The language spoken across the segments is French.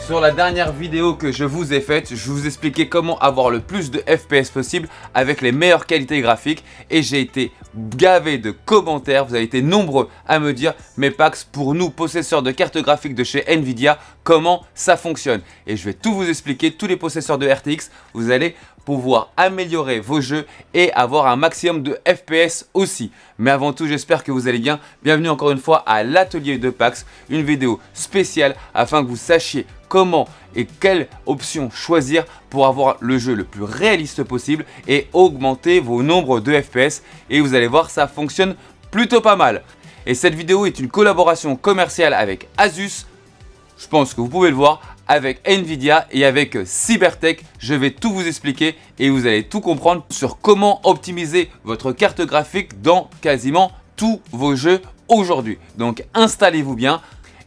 Sur la dernière vidéo que je vous ai faite, je vous expliquais comment avoir le plus de FPS possible avec les meilleures qualités graphiques et j'ai été gavé de commentaires. Vous avez été nombreux à me dire mais Pax, pour nous possesseurs de cartes graphiques de chez Nvidia, comment ça fonctionne? Et je vais tout vous expliquer, tous les possesseurs de RTX, vous allez pouvoir améliorer vos jeux et avoir un maximum de FPS aussi. Mais avant tout, j'espère que vous allez bien. Bienvenue encore une fois à l'atelier de Pax, une vidéo spéciale afin que vous sachiez comment et quelle option choisir pour avoir le jeu le plus réaliste possible et augmenter vos nombres de FPS. Et vous allez voir, ça fonctionne plutôt pas mal. Et cette vidéo est une collaboration commerciale avec Asus. Je pense que vous pouvez le voir, avec Nvidia et avec Cybertech. Je vais tout vous expliquer et vous allez tout comprendre sur comment optimiser votre carte graphique dans quasiment tous vos jeux aujourd'hui. Donc installez-vous bien.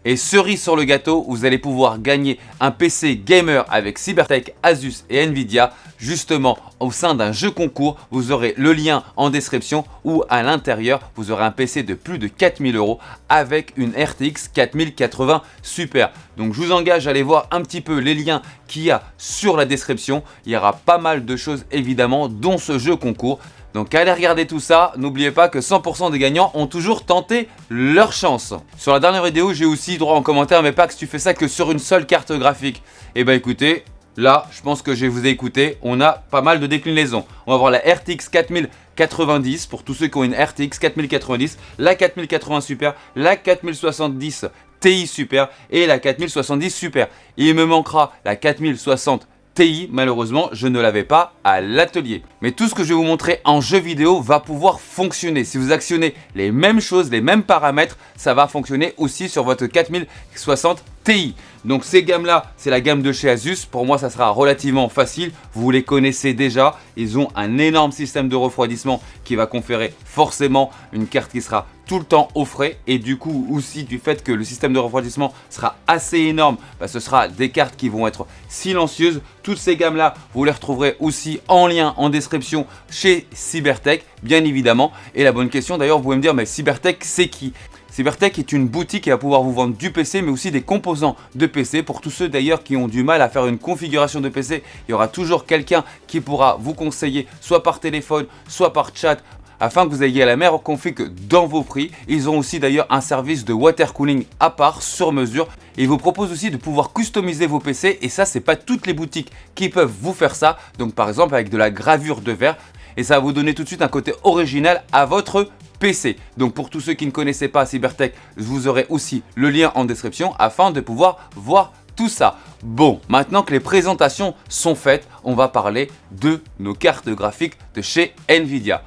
Et cerise sur le gâteau, vous allez pouvoir gagner un PC gamer avec Cybertech, Asus et Nvidia justement au sein d'un jeu concours. Vous aurez le lien en description ou à l'intérieur, vous aurez un PC de plus de 4000 € avec une RTX 4080 Super. Donc je vous engage à aller voir un petit peu les liens qu'il y a sur la description. Il y aura pas mal de choses évidemment dont ce jeu concours. Donc allez regarder tout ça, n'oubliez pas que 100% des gagnants ont toujours tenté leur chance. Sur la dernière vidéo, j'ai aussi droit en commentaire, mais Pax, tu fais ça que sur une seule carte graphique. Et bah écoutez, là, je pense que je vous ai écouté, on a pas mal de déclinaisons. On va voir la RTX 4090 pour tous ceux qui ont une RTX 4090, la 4080 Super, la 4070 Ti Super et la 4070 Super. Il me manquera la 4060 Ti, malheureusement, je ne l'avais pas à l'atelier. Mais tout ce que je vais vous montrer en jeu vidéo va pouvoir fonctionner. Si vous actionnez les mêmes choses, les mêmes paramètres, ça va fonctionner aussi sur votre 4060 Ti. Donc ces gammes-là, c'est la gamme de chez Asus. Pour moi, ça sera relativement facile. Vous les connaissez déjà. Ils ont un énorme système de refroidissement qui va conférer forcément une carte qui sera tout le temps au frais. Et du coup, aussi du fait que le système de refroidissement sera assez énorme, ce sera des cartes qui vont être silencieuses. Toutes ces gammes-là, vous les retrouverez aussi en lien en description chez Cybertech, bien évidemment. Et la bonne question d'ailleurs, vous pouvez me dire, mais Cybertech, c'est qui ? Cybertech est une boutique qui va pouvoir vous vendre du PC mais aussi des composants de PC. Pour tous ceux d'ailleurs qui ont du mal à faire une configuration de PC, il y aura toujours quelqu'un qui pourra vous conseiller soit par téléphone, soit par chat afin que vous ayez la meilleure config dans vos prix. Ils ont aussi d'ailleurs un service de water cooling à part sur mesure. Ils vous proposent aussi de pouvoir customiser vos PC et ça, c'est pas toutes les boutiques qui peuvent vous faire ça. Donc par exemple avec de la gravure de verre et ça va vous donner tout de suite un côté original à votre PC. Donc pour tous ceux qui ne connaissaient pas Cybertech, vous aurez aussi le lien en description afin de pouvoir voir tout ça. Bon, maintenant que les présentations sont faites, on va parler de nos cartes graphiques de chez Nvidia.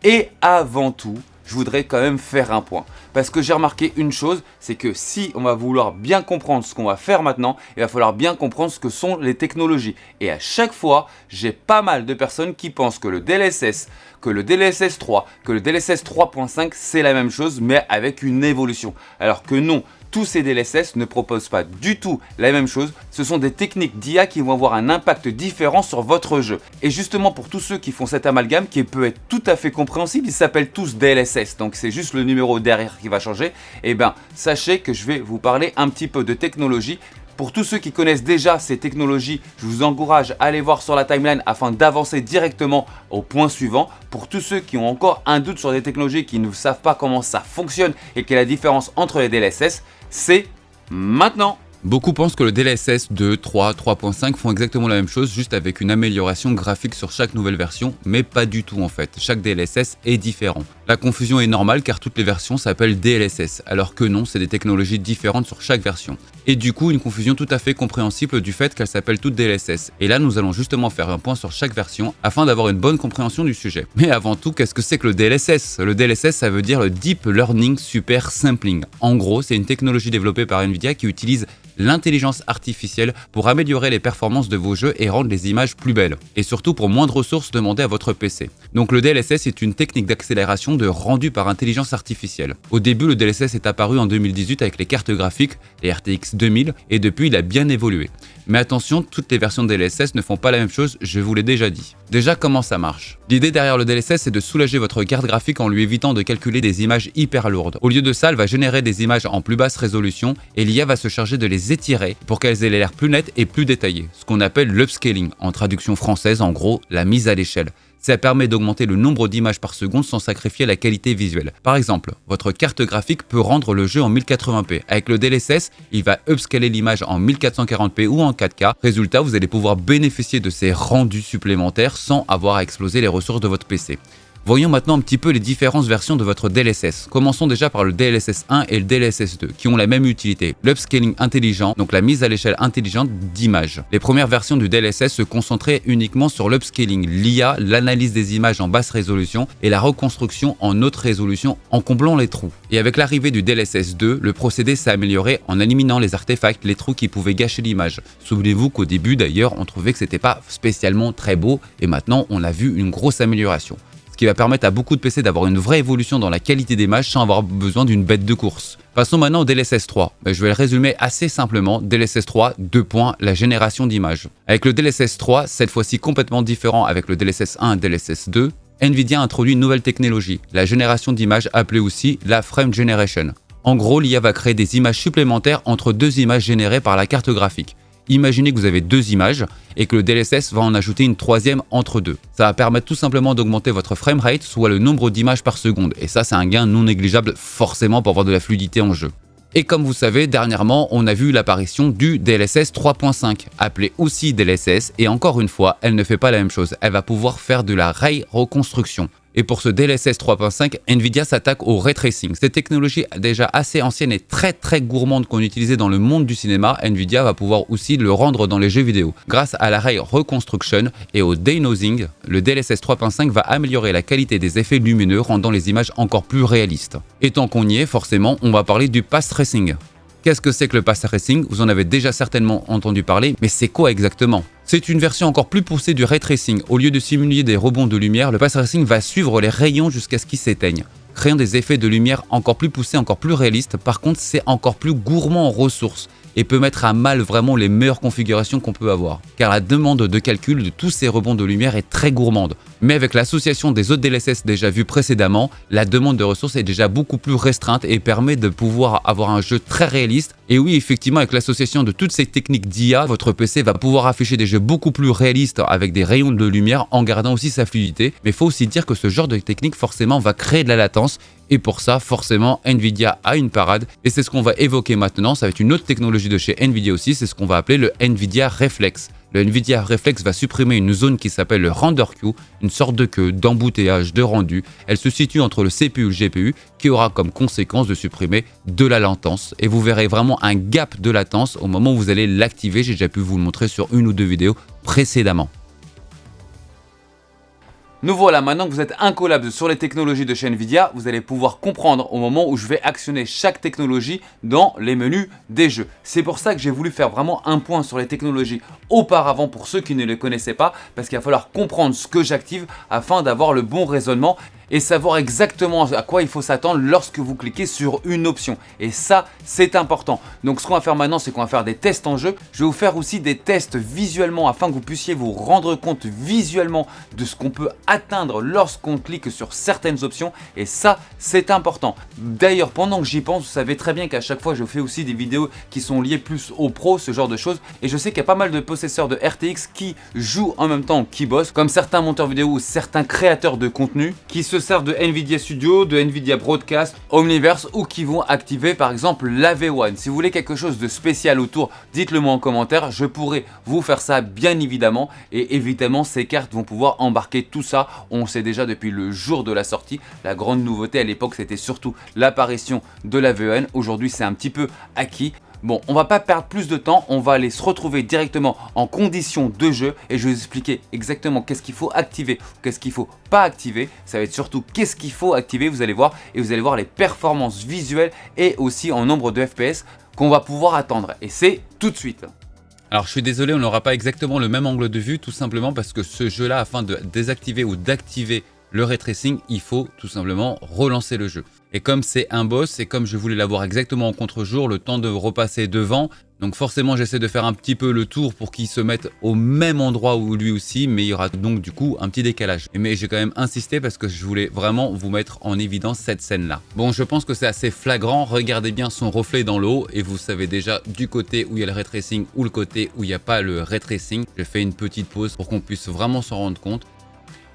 Et avant tout, je voudrais quand même faire un point. Parce que j'ai remarqué une chose, c'est que si on va vouloir bien comprendre ce qu'on va faire maintenant, il va falloir bien comprendre ce que sont les technologies. Et à chaque fois, j'ai pas mal de personnes qui pensent que le DLSS, que le DLSS 3, que le DLSS 3.5, c'est la même chose, mais avec une évolution. Alors que non. Tous ces DLSS ne proposent pas du tout la même chose. Ce sont des techniques d'IA qui vont avoir un impact différent sur votre jeu. Et justement pour tous ceux qui font cet amalgame qui peut être tout à fait compréhensible, ils s'appellent tous DLSS. Donc c'est juste le numéro derrière qui va changer. Et bien sachez que je vais vous parler un petit peu de technologie. Pour tous ceux qui connaissent déjà ces technologies, je vous encourage à aller voir sur la timeline afin d'avancer directement au point suivant. Pour tous ceux qui ont encore un doute sur des technologies, qui ne savent pas comment ça fonctionne et quelle est la différence entre les DLSS, c'est maintenant. Beaucoup pensent que le DLSS 2, 3, 3.5 font exactement la même chose, juste avec une amélioration graphique sur chaque nouvelle version, mais pas du tout en fait. Chaque DLSS est différent. La confusion est normale car toutes les versions s'appellent DLSS, alors que non, c'est des technologies différentes sur chaque version. Et du coup, une confusion tout à fait compréhensible du fait qu'elles s'appellent toutes DLSS. Et là, nous allons justement faire un point sur chaque version afin d'avoir une bonne compréhension du sujet. Mais avant tout, qu'est-ce que c'est que le DLSS ? Le DLSS, ça veut dire le Deep Learning Super Sampling. En gros, c'est une technologie développée par Nvidia qui utilise l'intelligence artificielle pour améliorer les performances de vos jeux et rendre les images plus belles. Et surtout pour moins de ressources demandées à votre PC. Donc le DLSS est une technique d'accélération de rendu par intelligence artificielle. Au début, le DLSS est apparu en 2018 avec les cartes graphiques, les RTX 2000, et depuis il a bien évolué. Mais attention, toutes les versions de DLSS ne font pas la même chose, je vous l'ai déjà dit. Déjà, comment ça marche? L'idée derrière le DLSS est de soulager votre carte graphique en lui évitant de calculer des images hyper lourdes. Au lieu de ça, elle va générer des images en plus basse résolution et l'IA va se charger de les étirer pour qu'elles aient l'air plus nettes et plus détaillées, ce qu'on appelle l'upscaling, en traduction française, en gros, la mise à l'échelle. Ça permet d'augmenter le nombre d'images par seconde sans sacrifier la qualité visuelle. Par exemple, votre carte graphique peut rendre le jeu en 1080p. Avec le DLSS, il va upscaler l'image en 1440p ou en 4K. Résultat, vous allez pouvoir bénéficier de ces rendus supplémentaires sans avoir à exploser les ressources de votre PC. Voyons maintenant un petit peu les différentes versions de votre DLSS. Commençons déjà par le DLSS 1 et le DLSS 2, qui ont la même utilité, l'upscaling intelligent, donc la mise à l'échelle intelligente d'images. Les premières versions du DLSS se concentraient uniquement sur l'upscaling, l'IA, l'analyse des images en basse résolution et la reconstruction en haute résolution en comblant les trous. Et avec l'arrivée du DLSS 2, le procédé s'est amélioré en éliminant les artefacts, les trous qui pouvaient gâcher l'image. Souvenez-vous qu'au début d'ailleurs, on trouvait que c'était pas spécialement très beau et maintenant on a vu une grosse amélioration. Qui va permettre à beaucoup de PC d'avoir une vraie évolution dans la qualité d'image sans avoir besoin d'une bête de course. Passons maintenant au DLSS 3. Je vais le résumer assez simplement. DLSS 3, la génération d'images. Avec le DLSS 3, cette fois-ci complètement différent avec le DLSS 1 et DLSS 2, Nvidia a introduit une nouvelle technologie, la génération d'images appelée aussi la Frame Generation. En gros, l'IA va créer des images supplémentaires entre deux images générées par la carte graphique. Imaginez que vous avez deux images et que le DLSS va en ajouter une troisième entre deux. Ça va permettre tout simplement d'augmenter votre framerate, soit le nombre d'images par seconde. Et ça, c'est un gain non négligeable forcément pour avoir de la fluidité en jeu. Et comme vous savez, dernièrement, on a vu l'apparition du DLSS 3.5, appelé aussi DLSS, et encore une fois, elle ne fait pas la même chose. Elle va pouvoir faire de la ray reconstruction. Et pour ce DLSS 3.5, Nvidia s'attaque au ray tracing. Cette technologie déjà assez ancienne et très gourmande qu'on utilisait dans le monde du cinéma, Nvidia va pouvoir aussi le rendre dans les jeux vidéo. Grâce à la ray reconstruction et au daynosing, le DLSS 3.5 va améliorer la qualité des effets lumineux, rendant les images encore plus réalistes. Et tant qu'on y est, forcément, on va parler du path tracing. Qu'est-ce que c'est que le path tracing? Vous en avez déjà certainement entendu parler, mais c'est quoi exactement? C'est une version encore plus poussée du ray tracing. Au lieu de simuler des rebonds de lumière, le path tracing va suivre les rayons jusqu'à ce qu'ils s'éteignent, créant des effets de lumière encore plus poussés, encore plus réalistes. Par contre, c'est encore plus gourmand en ressources et peut mettre à mal vraiment les meilleures configurations qu'on peut avoir, car la demande de calcul de tous ces rebonds de lumière est très gourmande. Mais avec l'association des autres DLSS déjà vus précédemment, la demande de ressources est déjà beaucoup plus restreinte et permet de pouvoir avoir un jeu très réaliste. Et oui, effectivement, avec l'association de toutes ces techniques d'IA, votre PC va pouvoir afficher des jeux beaucoup plus réalistes avec des rayons de lumière en gardant aussi sa fluidité. Mais il faut aussi dire que ce genre de technique forcément va créer de la latence. Et pour ça, forcément, Nvidia a une parade. Et c'est ce qu'on va évoquer maintenant. Ça va être une autre technologie de chez Nvidia aussi. C'est ce qu'on va appeler le Nvidia Reflex. Le Nvidia Reflex va supprimer une zone qui s'appelle le render queue, une sorte de queue d'embouteillage de rendu. Elle se situe entre le CPU et le GPU qui aura comme conséquence de supprimer de la latence. Et vous verrez vraiment un gap de latence au moment où vous allez l'activer. J'ai déjà pu vous le montrer sur une ou deux vidéos précédemment. Nous voilà, maintenant que vous êtes incollable sur les technologies de chez Nvidia, vous allez pouvoir comprendre au moment où je vais actionner chaque technologie dans les menus des jeux. C'est pour ça que j'ai voulu faire vraiment un point sur les technologies auparavant pour ceux qui ne les connaissaient pas, parce qu'il va falloir comprendre ce que j'active afin d'avoir le bon raisonnement et savoir exactement à quoi il faut s'attendre lorsque vous cliquez sur une option. Et ça, c'est important. Donc ce qu'on va faire maintenant, c'est qu'on va faire des tests en jeu. Je vais vous faire aussi des tests visuellement afin que vous puissiez vous rendre compte visuellement de ce qu'on peut atteindre lorsqu'on clique sur certaines options. Et ça, c'est important. D'ailleurs, pendant que j'y pense, vous savez très bien qu'à chaque fois, je fais aussi des vidéos qui sont liées plus aux pros, ce genre de choses. Et je sais qu'il y a pas mal de possesseurs de RTX qui jouent en même temps, qui bossent, comme certains monteurs vidéo ou certains créateurs de contenu qui se servent de Nvidia Studio, de Nvidia Broadcast, Omniverse ou qui vont activer par exemple la V1. Si vous voulez quelque chose de spécial autour, dites-le moi en commentaire, je pourrai vous faire ça bien évidemment. Et évidemment, ces cartes vont pouvoir embarquer tout ça. On sait déjà depuis le jour de la sortie. La grande nouveauté à l'époque, c'était surtout l'apparition de la V1. Aujourd'hui, c'est un petit peu acquis. Bon, on va pas perdre plus de temps, on va aller se retrouver directement en conditions de jeu et je vais vous expliquer exactement qu'est-ce qu'il faut activer, qu'est-ce qu'il faut pas activer. Ça va être surtout qu'est-ce qu'il faut activer, vous allez voir, et vous allez voir les performances visuelles et aussi en nombre de FPS qu'on va pouvoir attendre. Et c'est tout de suite. Alors je suis désolé, on n'aura pas exactement le même angle de vue, tout simplement parce que ce jeu-là, afin de désactiver ou d'activer le ray tracing, il faut tout simplement relancer le jeu. Et comme c'est un boss, et comme je voulais l'avoir exactement en contre-jour, le temps de repasser devant, donc forcément j'essaie de faire un petit peu le tour pour qu'il se mette au même endroit où lui aussi, mais il y aura donc du coup un petit décalage. Mais j'ai quand même insisté parce que je voulais vraiment vous mettre en évidence cette scène-là. Bon, je pense que c'est assez flagrant, regardez bien son reflet dans l'eau et vous savez déjà du côté où il y a le ray tracing ou le côté où il n'y a pas le ray tracing. Je fais une petite pause pour qu'on puisse vraiment s'en rendre compte.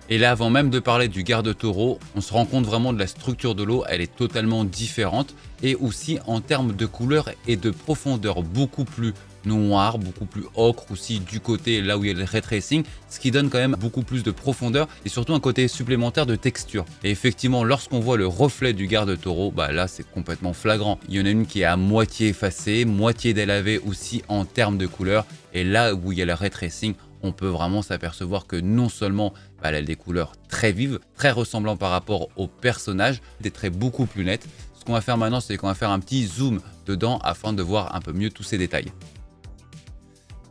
Et là, avant même de parler du garde-taureau, on se rend compte vraiment de la structure de l'eau, elle est totalement différente. Et aussi en termes de couleur et de profondeur, beaucoup plus noir, beaucoup plus ocre aussi du côté là où il y a le ray tracing, ce qui donne quand même beaucoup plus de profondeur et surtout un côté supplémentaire de texture. Et effectivement, lorsqu'on voit le reflet du garde-taureau, bah là c'est complètement flagrant. Il y en a une qui est à moitié effacée, moitié délavée aussi en termes de couleur. Et là où il y a le ray tracing, on peut vraiment s'apercevoir que non seulement elle a des couleurs très vives, très ressemblantes par rapport au personnage, des traits beaucoup plus nets. Ce qu'on va faire maintenant, c'est qu'on va faire un petit zoom dedans afin de voir un peu mieux tous ces détails.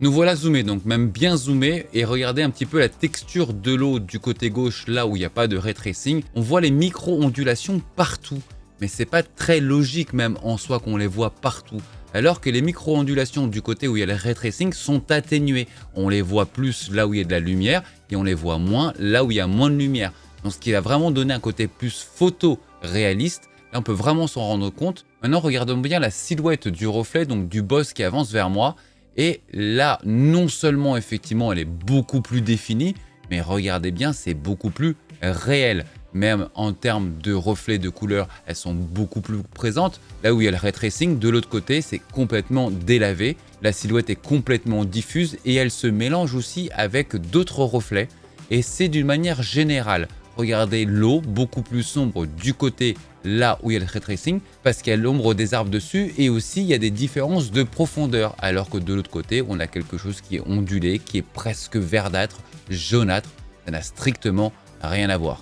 Nous voilà zoomés, donc même bien zoomés, et regardez un petit peu la texture de l'eau du côté gauche, là où il n'y a pas de ray tracing. On voit les micro-ondulations partout, mais c'est pas très logique même en soi qu'on les voit partout. Alors que les micro-ondulations du côté où il y a le ray tracing sont atténuées. On les voit plus là où il y a de la lumière et on les voit moins là où il y a moins de lumière. Donc ce qui va vraiment donner un côté plus photo-réaliste. Là on peut vraiment s'en rendre compte. Maintenant regardons bien la silhouette du reflet, donc du boss qui avance vers moi. Et là non seulement effectivement elle est beaucoup plus définie, mais regardez bien, c'est beaucoup plus réel. Même en termes de reflets de couleurs, elles sont beaucoup plus présentes. Là où il y a le ray tracing, de l'autre côté, c'est complètement délavé. La silhouette est complètement diffuse et elle se mélange aussi avec d'autres reflets. Et c'est d'une manière générale. Regardez l'eau beaucoup plus sombre du côté là où il y a le ray tracing parce qu'il y a l'ombre des arbres dessus et aussi il y a des différences de profondeur. Alors que de l'autre côté, on a quelque chose qui est ondulé, qui est presque verdâtre, jaunâtre. Ça n'a strictement rien à voir.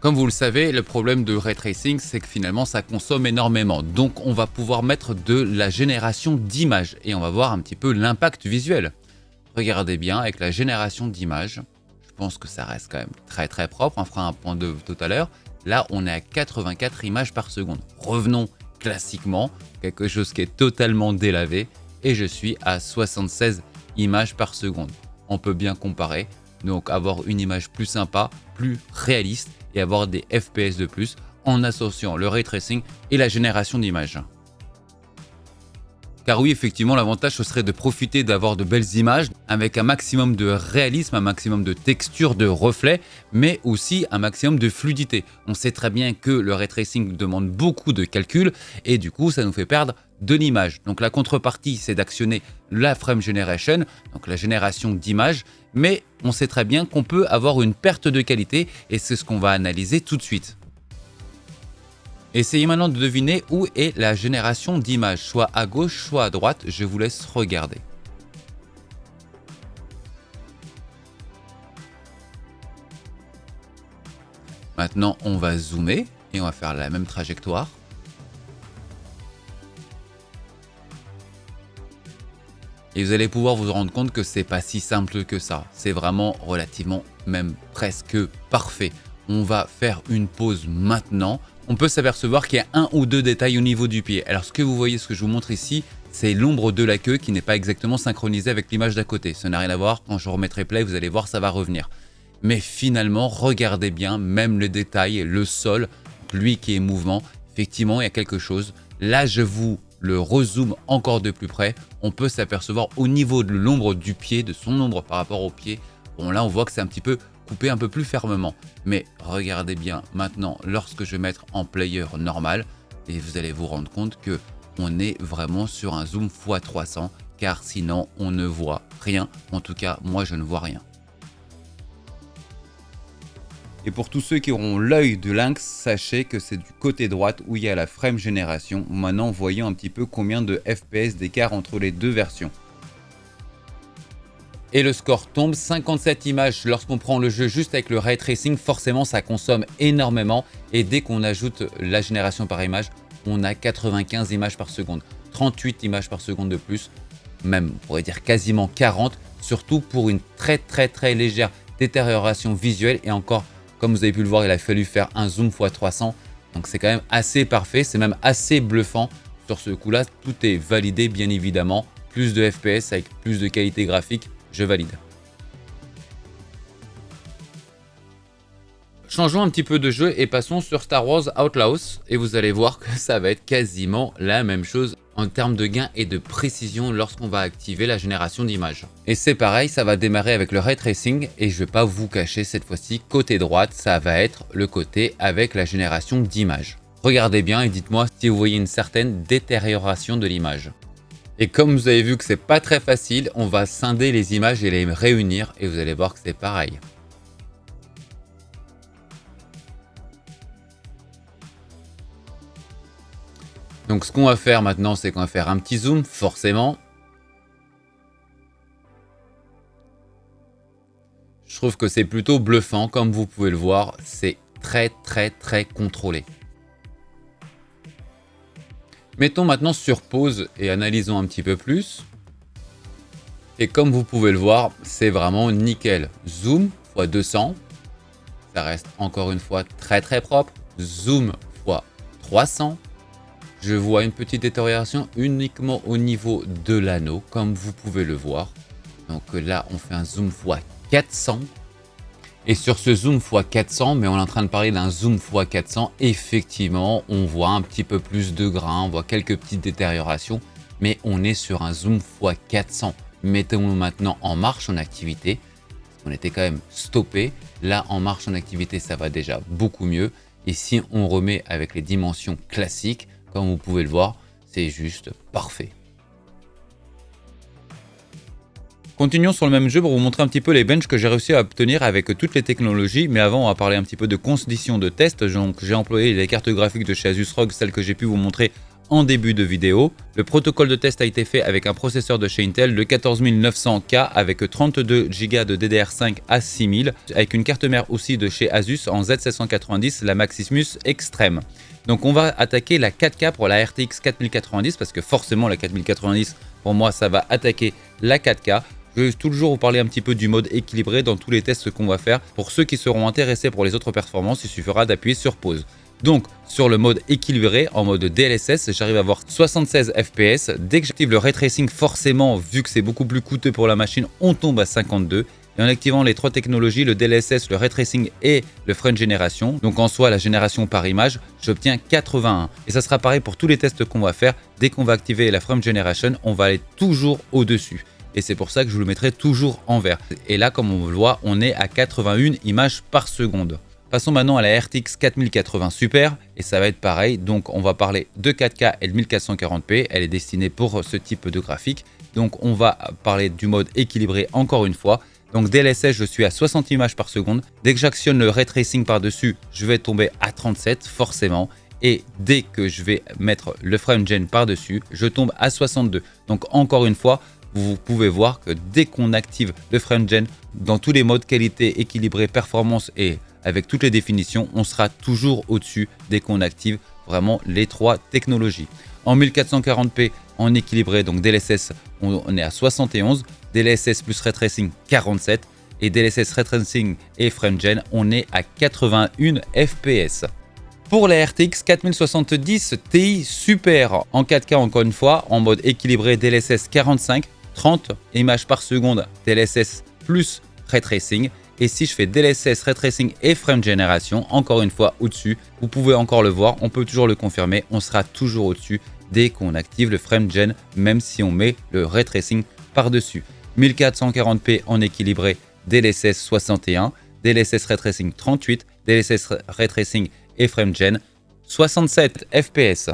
Comme vous le savez, le problème de ray tracing, c'est que finalement ça consomme énormément. Donc on va pouvoir mettre de la génération d'images et on va voir un petit peu l'impact visuel. Regardez bien, avec la génération d'images, je pense que ça reste quand même très propre. On fera un point de tout à l'heure. Là, on est à 84 images par seconde. Revenons classiquement, quelque chose qui est totalement délavé et je suis à 76 images par seconde. On peut bien comparer, donc avoir une image plus sympa, plus réaliste et avoir des FPS de plus en associant le ray tracing et la génération d'images. Car oui, effectivement, l'avantage ce serait de profiter d'avoir de belles images avec un maximum de réalisme, un maximum de texture, de reflets, mais aussi un maximum de fluidité. On sait très bien que le ray tracing demande beaucoup de calcul et du coup, ça nous fait perdre de l'image. Donc la contrepartie, c'est d'actionner la frame generation, donc la génération d'images, mais on sait très bien qu'on peut avoir une perte de qualité et c'est ce qu'on va analyser tout de suite. Essayez maintenant de deviner où est la génération d'images, soit à gauche, soit à droite, je vous laisse regarder. Maintenant, on va zoomer et on va faire la même trajectoire. Et vous allez pouvoir vous rendre compte que c'est pas si simple que ça. C'est vraiment relativement, même presque parfait. On va faire une pause maintenant. On peut s'apercevoir qu'il y a un ou deux détails au niveau du pied. Alors ce que vous voyez, ce que je vous montre ici, c'est l'ombre de la queue qui n'est pas exactement synchronisée avec l'image d'à côté. Ça n'a rien à voir. Quand je remettrai play, vous allez voir, ça va revenir. Mais finalement, regardez bien, même les détails, le sol, lui qui est mouvement, effectivement, il y a quelque chose. Là, je vous le rezoome encore de plus près. On peut s'apercevoir au niveau de l'ombre du pied, de son ombre par rapport au pied. Bon, là, on voit que c'est un petit peu coupé un peu plus fermement. Mais regardez bien maintenant, lorsque je vais mettre en player normal, et vous allez vous rendre compte que on est vraiment sur un zoom x300, car sinon, on ne voit rien. En tout cas, moi, je ne vois rien. Et pour tous ceux qui auront l'œil de lynx, sachez que c'est du côté droite où il y a la frame génération. Maintenant, voyons un petit peu combien de FPS d'écart entre les deux versions. Et le score tombe, 57 images. Lorsqu'on prend le jeu juste avec le ray tracing, forcément ça consomme énormément. Et dès qu'on ajoute la génération par image, on a 95 images par seconde. 38 images par seconde de plus. même on pourrait dire quasiment 40, surtout pour une très légère détérioration visuelle. Et encore, comme vous avez pu le voir, il a fallu faire un zoom x 300, donc c'est quand même assez parfait, c'est même assez bluffant. Sur ce coup là, tout est validé bien évidemment, plus de FPS avec plus de qualité graphique, je valide. Changeons un petit peu de jeu et passons sur Star Wars Outlaws et vous allez voir que ça va être quasiment la même chose en termes de gain et de précision lorsqu'on va activer la génération d'images. Et c'est pareil, ça va démarrer avec le ray tracing et je vais pas vous cacher cette fois-ci, côté droite, ça va être le côté avec la génération d'images. Regardez bien et dites-moi si vous voyez une certaine détérioration de l'image. Et comme vous avez vu que c'est pas très facile, on va scinder les images et les réunir et vous allez voir que c'est pareil. Donc ce qu'on va faire maintenant, c'est qu'on va faire un petit zoom, forcément. Je trouve que c'est plutôt bluffant, comme vous pouvez le voir, c'est très contrôlé. Mettons maintenant sur pause et analysons un petit peu plus. Et comme vous pouvez le voir, c'est vraiment nickel. Zoom x 200, ça reste encore une fois très propre. Zoom x 300. Je vois une petite détérioration uniquement au niveau de l'anneau, comme vous pouvez le voir. Donc là, on fait un zoom x 400. Et sur ce zoom x 400, mais on est en train de parler d'un zoom x 400, effectivement, on voit un petit peu plus de grains, on voit quelques petites détériorations, mais on est sur un zoom x 400. Mettons-nous maintenant en marche en activité. On était quand même stoppé. Là, en marche en activité, ça va déjà beaucoup mieux. Et si on remet avec les dimensions classiques, comme vous pouvez le voir, c'est juste parfait. Continuons sur le même jeu pour vous montrer un petit peu les benches que j'ai réussi à obtenir avec toutes les technologies. Mais avant, on va parler un petit peu de conditions de test. Donc, j'ai employé les cartes graphiques de chez Asus ROG, celles que j'ai pu vous montrer en début de vidéo. Le protocole de test a été fait avec un processeur de chez Intel, le 14900K avec 32 Go de DDR5 à 6000, avec une carte mère aussi de chez Asus en Z790, la Maximus Extreme. Donc on va attaquer la 4K pour la RTX 4090 parce que forcément la 4090 pour moi ça va attaquer la 4K. Je vais toujours vous parler un petit peu du mode équilibré dans tous les tests qu'on va faire. Pour ceux qui seront intéressés pour les autres performances, il suffira d'appuyer sur pause. Donc sur le mode équilibré, en mode DLSS, j'arrive à avoir 76 FPS. Dès que j'active le ray tracing, forcément, vu que c'est beaucoup plus coûteux pour la machine, on tombe à 52. Et en activant les trois technologies, le DLSS, le ray tracing et le frame generation, donc en soi la génération par image, j'obtiens 81. Et ça sera pareil pour tous les tests qu'on va faire. Dès qu'on va activer la frame generation, on va aller toujours au-dessus. Et c'est pour ça que je vous le mettrai toujours en vert. Et là, comme on le voit, on est à 81 images par seconde. Passons maintenant à la RTX 4080 Super et ça va être pareil. Donc on va parler de 4K et de 1440p. Elle est destinée pour ce type de graphique. Donc on va parler du mode équilibré encore une fois. Donc DLSS, je suis à 60 images par seconde. Dès que j'actionne le ray tracing par-dessus, je vais tomber à 37 forcément. Et dès que je vais mettre le frame gen par-dessus, je tombe à 62. Donc encore une fois, vous pouvez voir que dès qu'on active le frame gen, dans tous les modes qualité, équilibré, performance et avec toutes les définitions, on sera toujours au-dessus dès qu'on active vraiment les trois technologies. En 1440p en équilibré, donc DLSS, on est à 71, DLSS plus ray tracing 47 et DLSS ray tracing et frame gen, on est à 81 fps. Pour la RTX 4070 Ti Super en 4K encore une fois, en mode équilibré DLSS 45, 30 images par seconde DLSS plus ray tracing. Et si je fais DLSS, ray tracing et frame generation, encore une fois au-dessus, vous pouvez encore le voir, on peut toujours le confirmer, on sera toujours au-dessus dès qu'on active le frame gen, même si on met le ray tracing par-dessus. 1440p en équilibré, DLSS 61, DLSS ray tracing 38, DLSS ray tracing et frame gen 67 fps.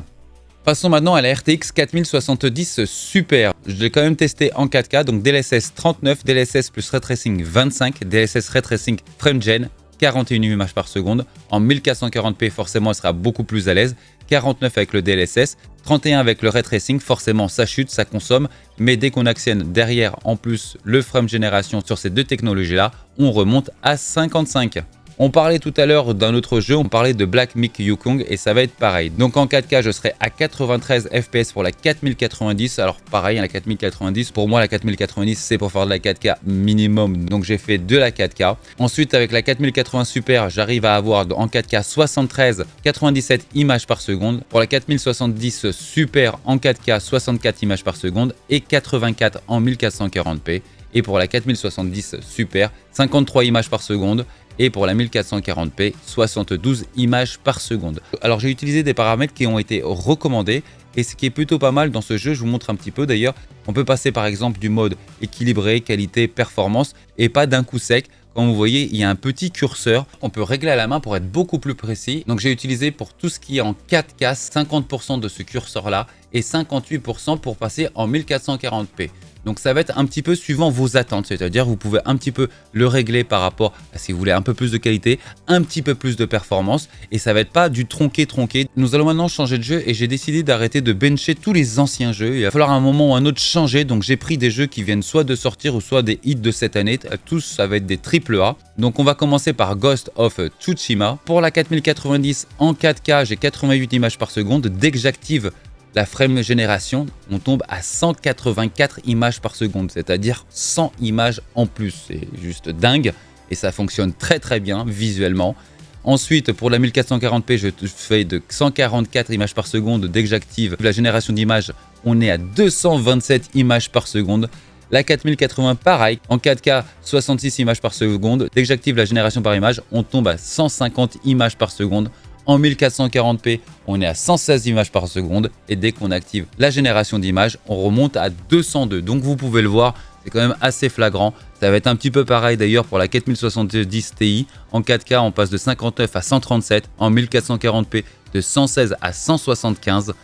Passons maintenant à la RTX 4070 Super. Je l'ai quand même testé en 4K, donc DLSS 39, DLSS plus ray tracing 25, DLSS ray tracing frame gen 41 images par seconde. En 1440p, forcément, elle sera beaucoup plus à l'aise. 49 avec le DLSS, 31 avec le ray tracing, forcément ça chute, ça consomme. Mais dès qu'on actionne derrière en plus le frame génération sur ces deux technologies-là, on remonte à 55. On parlait tout à l'heure d'un autre jeu, on parlait de Black Myth Wukong et ça va être pareil. Donc en 4K, je serai à 93 FPS pour la 4090. Alors pareil, la 4090, pour moi la 4090 c'est pour faire de la 4K minimum. Donc j'ai fait de la 4K. Ensuite avec la 4080 Super, j'arrive à avoir en 4K 73, 97 images par seconde. Pour la 4070 Super en 4K, 64 images par seconde et 84 en 1440p. Et pour la 4070 Super, 53 images par seconde. Et pour la 1440p, 72 images par seconde. Alors j'ai utilisé des paramètres qui ont été recommandés et ce qui est plutôt pas mal dans ce jeu, je vous montre un petit peu d'ailleurs, on peut passer par exemple du mode équilibré, qualité, performance et pas d'un coup sec. Comme vous voyez, il y a un petit curseur, on peut régler à la main pour être beaucoup plus précis. Donc j'ai utilisé pour tout ce qui est en 4K, 50% de ce curseur là et 58% pour passer en 1440p. Donc ça va être un petit peu suivant vos attentes, c'est-à-dire vous pouvez un petit peu le régler par rapport à si vous voulez un peu plus de qualité, un petit peu plus de performance et ça va être pas du tronqué. Nous allons maintenant changer de jeu et j'ai décidé d'arrêter de bencher tous les anciens jeux. Il va falloir à un moment ou un autre changer, donc j'ai pris des jeux qui viennent soit de sortir ou soit des hits de cette année. Tous ça va être des AAA. Donc on va commencer par Ghost of Tsushima. Pour la 4090 en 4K, j'ai 88 images par seconde. Dès que j'active la frame génération, on tombe à 184 images par seconde, c'est-à-dire 100 images en plus. C'est juste dingue et ça fonctionne très bien visuellement. Ensuite, pour la 1440p, je fais de 144 images par seconde. Dès que j'active la génération d'images, on est à 227 images par seconde. La 4080, pareil, en 4K, 66 images par seconde. Dès que j'active la génération par image, on tombe à 150 images par seconde. En 1440p, on est à 116 images par seconde et dès qu'on active la génération d'images, on remonte à 202. Donc vous pouvez le voir, c'est quand même assez flagrant. Ça va être un petit peu pareil d'ailleurs pour la 4070 Ti. En 4K, on passe de 59 à 137. En 1440p, de 116 à 175.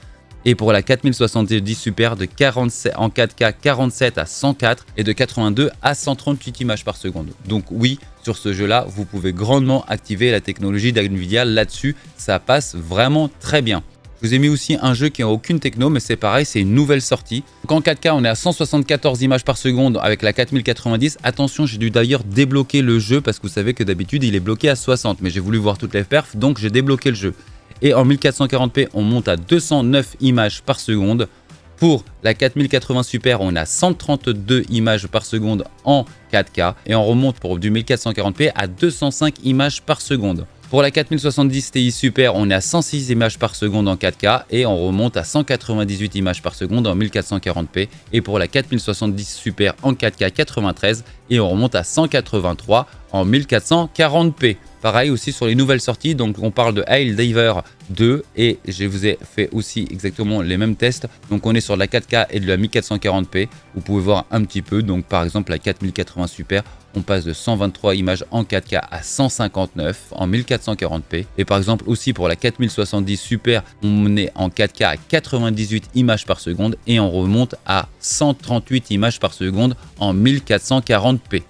Et pour la 4070 Super, de 47, en 4K 47 à 104 et de 82 à 138 images par seconde. Donc oui, sur ce jeu-là, vous pouvez grandement activer la technologie d'NVIDIA là-dessus. Ça passe vraiment très bien. Je vous ai mis aussi un jeu qui n'a aucune techno, mais c'est pareil, c'est une nouvelle sortie. Donc en 4K, on est à 174 images par seconde avec la 4090. Attention, j'ai dû d'ailleurs débloquer le jeu parce que vous savez que d'habitude, il est bloqué à 60. Mais j'ai voulu voir toutes les perfs, donc j'ai débloqué le jeu. Et en 1440p, on monte à 209 images par seconde. Pour la 4080 Super, on est à 132 images par seconde en 4K. Et on remonte pour du 1440p à 205 images par seconde. Pour la 4070 Ti Super, on est à 106 images par seconde en 4K et on remonte à 198 images par seconde en 1440p. Et pour la 4070 Super en 4K 93 et on remonte à 183 en 1440p. Pareil aussi sur les nouvelles sorties, donc on parle de Helldivers 2 et je vous ai fait aussi exactement les mêmes tests. Donc on est sur de la 4K et de la 1440p, vous pouvez voir un petit peu. Donc par exemple la 4080 Super, on passe de 123 images en 4K à 159 en 1440p. Et par exemple aussi pour la 4070 Super, on est en 4K à 98 images par seconde et on remonte à 138 images par seconde en 1440p.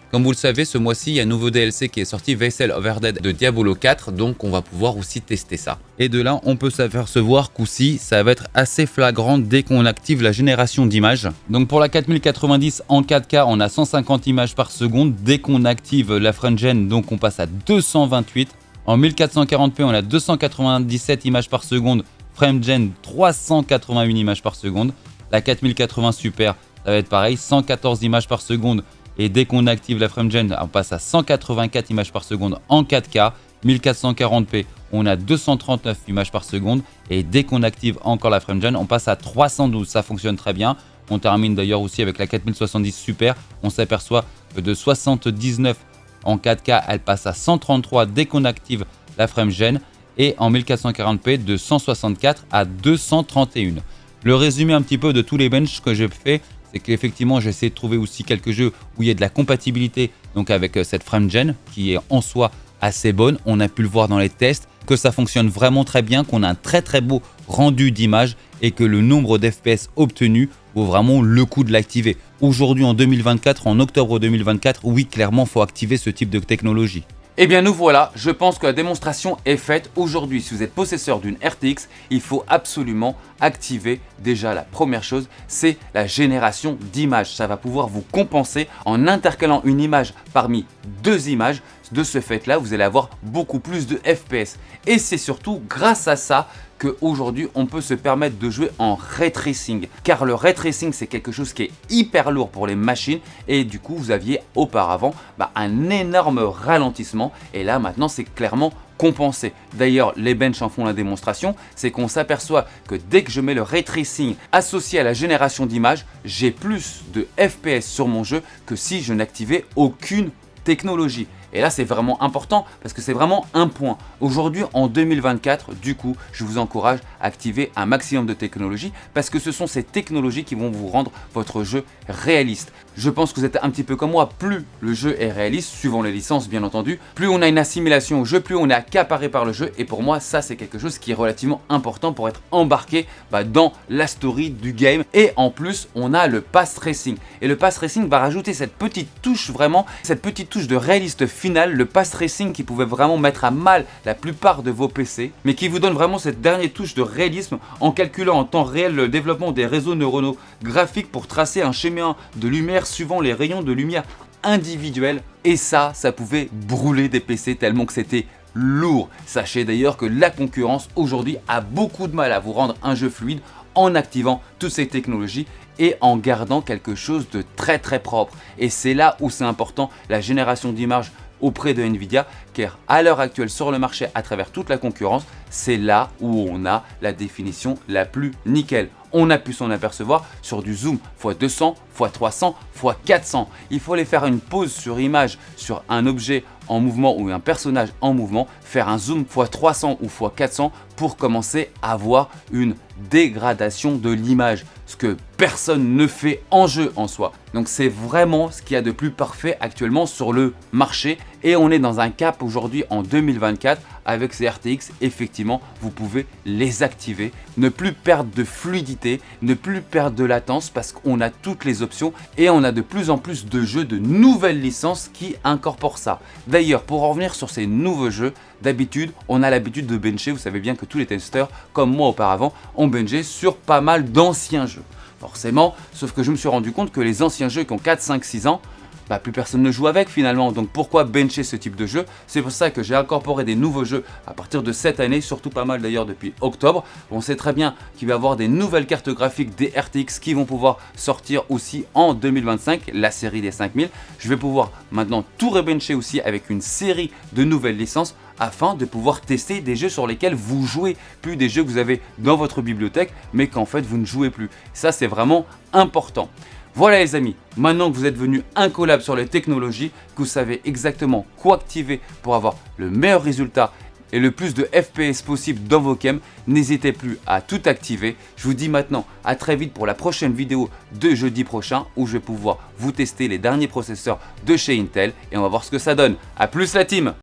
Comme vous le savez, ce mois-ci, il y a un nouveau DLC qui est sorti, Vessel Overdead de Diablo 4, donc on va pouvoir aussi tester ça. Et de là, on peut s'apercevoir qu'aussi, ça va être assez flagrant dès qu'on active la génération d'images. Donc pour la 4090 en 4K, on a 150 images par seconde. Dès qu'on active la FrameGen, donc on passe à 228. En 1440p, on a 297 images par seconde. FrameGen, 381 images par seconde. La 4080 Super, ça va être pareil, 114 images par seconde. Et dès qu'on active la FrameGen, on passe à 184 images par seconde en 4K. 1440p, on a 239 images par seconde. Et dès qu'on active encore la FrameGen, on passe à 312. Ça fonctionne très bien. On termine d'ailleurs aussi avec la 4070 Super. On s'aperçoit que de 79 en 4K, elle passe à 133 dès qu'on active la FrameGen. Et en 1440p, de 164 à 231. Le résumé un petit peu de tous les benches que j'ai fait, c'est qu'effectivement j'ai essayé de trouver aussi quelques jeux où il y a de la compatibilité donc avec cette FrameGen qui est en soi assez bonne. On a pu le voir dans les tests que ça fonctionne vraiment très bien, qu'on a un très beau rendu d'image et que le nombre d'FPS obtenu vaut vraiment le coup de l'activer. Aujourd'hui en 2024, en octobre 2024, oui clairement il faut activer ce type de technologie. Eh bien nous voilà, je pense que la démonstration est faite. Aujourd'hui, si vous êtes possesseur d'une RTX, il faut absolument activer déjà la première chose, c'est la génération d'images. Ça va pouvoir vous compenser en intercalant une image parmi deux images, de ce fait-là, vous allez avoir beaucoup plus de FPS. Et c'est surtout grâce à ça qu'aujourd'hui on peut se permettre de jouer en ray tracing, car le ray tracing c'est quelque chose qui est hyper lourd pour les machines et du coup vous aviez auparavant un énorme ralentissement et là maintenant c'est clairement compensé. D'ailleurs les bench en font la démonstration, c'est qu'on s'aperçoit que dès que je mets le ray tracing associé à la génération d'images, j'ai plus de FPS sur mon jeu que si je n'activais aucune technologie. Et là c'est vraiment important parce que c'est vraiment un point. Aujourd'hui en 2024, du coup, je vous encourage à activer un maximum de technologies parce que ce sont ces technologies qui vont vous rendre votre jeu réaliste. Je pense que vous êtes un petit peu comme moi, plus le jeu est réaliste, suivant les licences bien entendu, plus on a une assimilation au jeu, plus on est accaparé par le jeu et pour moi ça c'est quelque chose qui est relativement important pour être embarqué dans la story du game et en plus on a le pass tracing et le pass tracing va rajouter cette petite touche vraiment, cette petite touche de réaliste final, le pass tracing qui pouvait vraiment mettre à mal la plupart de vos PC mais qui vous donne vraiment cette dernière touche de réalisme en calculant en temps réel le développement des réseaux neuronaux graphiques pour tracer un schéma de lumière suivant les rayons de lumière individuels et ça pouvait brûler des PC tellement que c'était lourd. Sachez d'ailleurs que la concurrence aujourd'hui a beaucoup de mal à vous rendre un jeu fluide en activant toutes ces technologies et en gardant quelque chose de très propre. Et c'est là où c'est important la génération d'images auprès de Nvidia, car à l'heure actuelle sur le marché à travers toute la concurrence, c'est là où on a la définition la plus nickel. On a pu s'en apercevoir sur du zoom x200, x300, x400. Il faut aller faire une pause sur image sur un objet en mouvement ou un personnage en mouvement, faire un zoom x300 ou x400 pour commencer à voir une dégradation de l'image, ce que personne ne fait en jeu en soi. Donc c'est vraiment ce qu'il y a de plus parfait actuellement sur le marché et on est dans un cap aujourd'hui en 2024 avec ces RTX, effectivement vous pouvez les activer, ne plus perdre de fluidité, ne plus perdre de latence parce qu'on a toutes les options et on a de plus en plus de jeux de nouvelles licences qui incorporent ça. D'ailleurs pour en revenir sur ces nouveaux jeux, d'habitude on a l'habitude de bencher, vous savez bien que tous les testeurs comme moi auparavant ont benché sur pas mal d'anciens jeux. Forcément, sauf que je me suis rendu compte que les anciens jeux qui ont 4, 5, 6 ans, plus personne ne joue avec finalement, donc pourquoi bencher ce type de jeu? C'est pour ça que j'ai incorporé des nouveaux jeux à partir de cette année, surtout pas mal d'ailleurs depuis octobre. On sait très bien qu'il va y avoir des nouvelles cartes graphiques des RTX qui vont pouvoir sortir aussi en 2025, la série des 5000. Je vais pouvoir maintenant tout rebencher aussi avec une série de nouvelles licences afin de pouvoir tester des jeux sur lesquels vous jouez, plus des jeux que vous avez dans votre bibliothèque mais qu'en fait vous ne jouez plus. Ça c'est vraiment important. Voilà les amis, maintenant que vous êtes devenu incollable sur les technologies, que vous savez exactement quoi activer pour avoir le meilleur résultat et le plus de FPS possible dans vos games, n'hésitez plus à tout activer. Je vous dis maintenant à très vite pour la prochaine vidéo de jeudi prochain où je vais pouvoir vous tester les derniers processeurs de chez Intel et on va voir ce que ça donne. A plus la team!